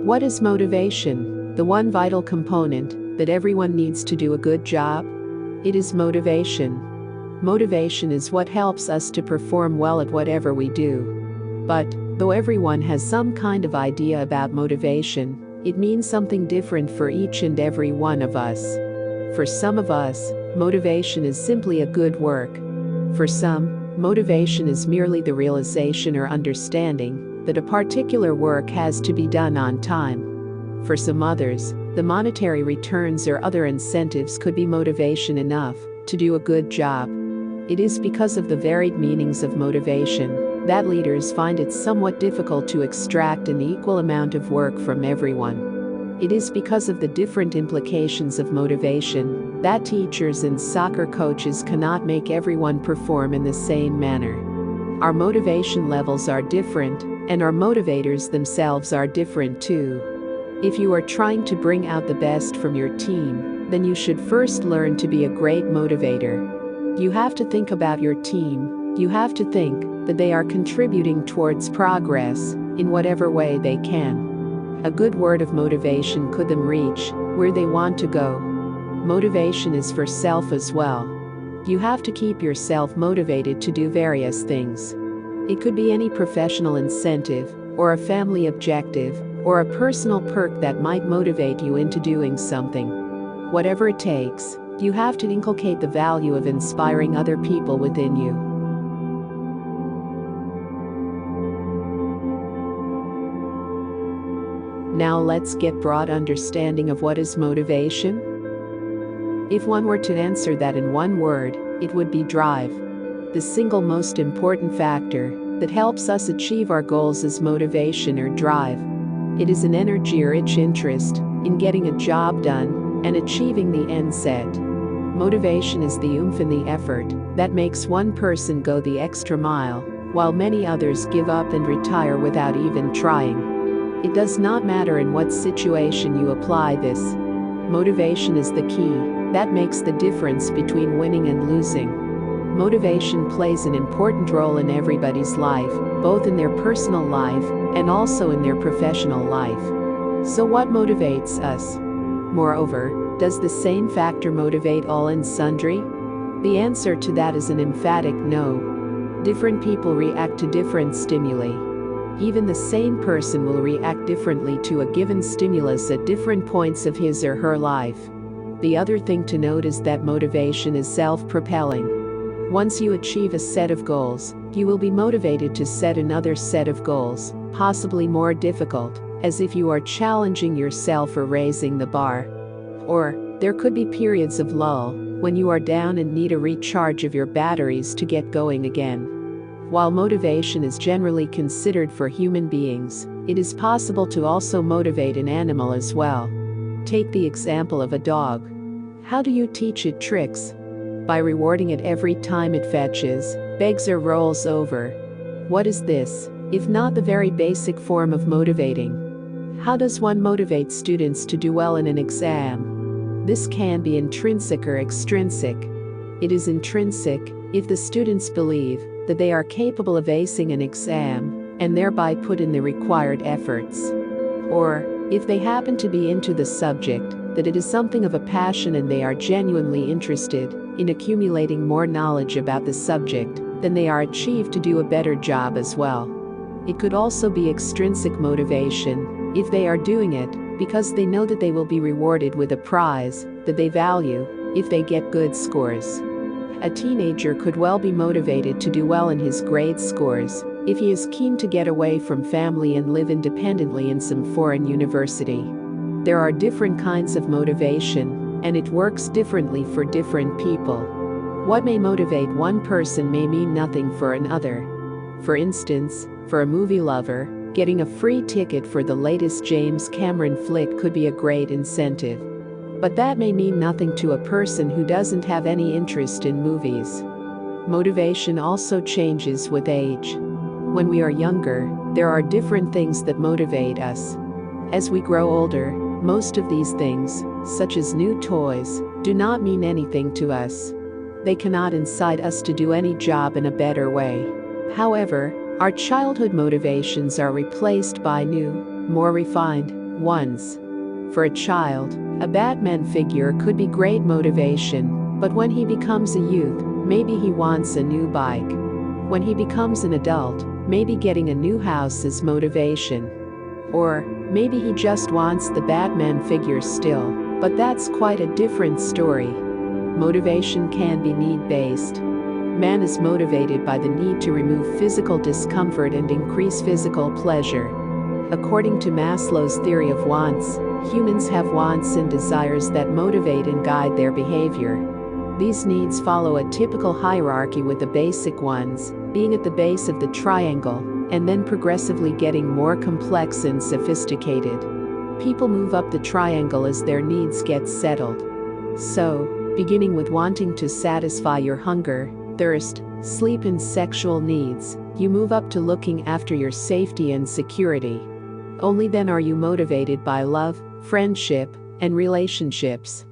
What is motivation? The one vital component that everyone needs to do a good job? It is motivation. Motivation is what helps us to perform well at whatever we do. But, though everyone has some kind of idea about motivation, it means something different for each and every one of us. For some of us, motivation is simply a good work. For some, motivation is merely the realization or understanding that a particular work has to be done on time. For some others, the monetary returns or other incentives could be motivation enough to do a good job. It is because of the varied meanings of motivation that leaders find it somewhat difficult to extract an equal amount of work from everyone. It is because of the different implications of motivation that teachers and soccer coaches cannot make everyone perform in the same manner. Our motivation levels are different, and our motivators themselves are different too. If you are trying to bring out the best from your team, then you should first learn to be a great motivator. You have to think about your team. You have to think that they are contributing towards progress in whatever way they can. A good word of motivation could them reach where they want to go. Motivation is for self as well. You have to keep yourself motivated to do various things. It could be any professional incentive, or a family objective, or a personal perk that might motivate you into doing something. Whatever it takes, you have to inculcate the value of inspiring other people within you. Now let's get broad understanding of what is motivation. If one were to answer that in one word, it would be drive. The single most important factor that helps us achieve our goals is motivation or drive. It is an energy-rich interest in getting a job done and achieving the end set. Motivation is the oomph and the effort that makes one person go the extra mile, while many others give up and retire without even trying. It does not matter in what situation you apply this. Motivation is the key that makes the difference between winning and losing. Motivation plays an important role in everybody's life, both in their personal life and also in their professional life. So what motivates us? Moreover, does the same factor motivate all and sundry? The answer to that is an emphatic no. Different people react to different stimuli. Even the same person will react differently to a given stimulus at different points of his or her life. The other thing to note is that motivation is self-propelling. Once you achieve a set of goals, you will be motivated to set another set of goals, possibly more difficult, as if you are challenging yourself or raising the bar. Or, there could be periods of lull, when you are down and need a recharge of your batteries to get going again. While motivation is generally considered for human beings, it is possible to also motivate an animal as well. Take the example of a dog. How do you teach it tricks? By rewarding it every time it fetches, begs or rolls over. What is this, if not the very basic form of motivating? How does one motivate students to do well in an exam? This can be intrinsic or extrinsic. It is intrinsic, if the students believe that they are capable of acing an exam, and thereby put in the required efforts. Or, if they happen to be into the subject, that it is something of a passion and they are genuinely interested in accumulating more knowledge about the subject, then they are achieved to do a better job as well. It could also be extrinsic motivation, if they are doing it because they know that they will be rewarded with a prize that they value if they get good scores. A teenager could well be motivated to do well in his grade scores if he is keen to get away from family and live independently in some foreign university. There are different kinds of motivation, and it works differently for different people. What may motivate one person may mean nothing for another. For instance, for a movie lover, getting a free ticket for the latest James Cameron flick could be a great incentive. But that may mean nothing to a person who doesn't have any interest in movies. Motivation also changes with age. When we are younger, there are different things that motivate us. As we grow older, most of these things, such as new toys, do not mean anything to us. They cannot incite us to do any job in a better way. However, our childhood motivations are replaced by new, more refined, Ones. For a child, a Batman figure could be great motivation, but when he becomes a youth, maybe he wants a new bike. When he becomes an adult, maybe getting a new house is motivation. Or maybe he just wants the Batman figure still, but that's quite a different story. Motivation can be need-based. Man is motivated by the need to remove physical discomfort and increase physical pleasure. According to Maslow's theory of wants, humans have wants and desires that motivate and guide their behavior. These needs follow a typical hierarchy, with the basic ones being at the base of the triangle, and then progressively getting more complex and sophisticated. People move up the triangle as their needs get settled. So, beginning with wanting to satisfy your hunger, thirst, sleep and sexual needs, you move up to looking after your safety and security. Only then are you motivated by love, friendship, and relationships.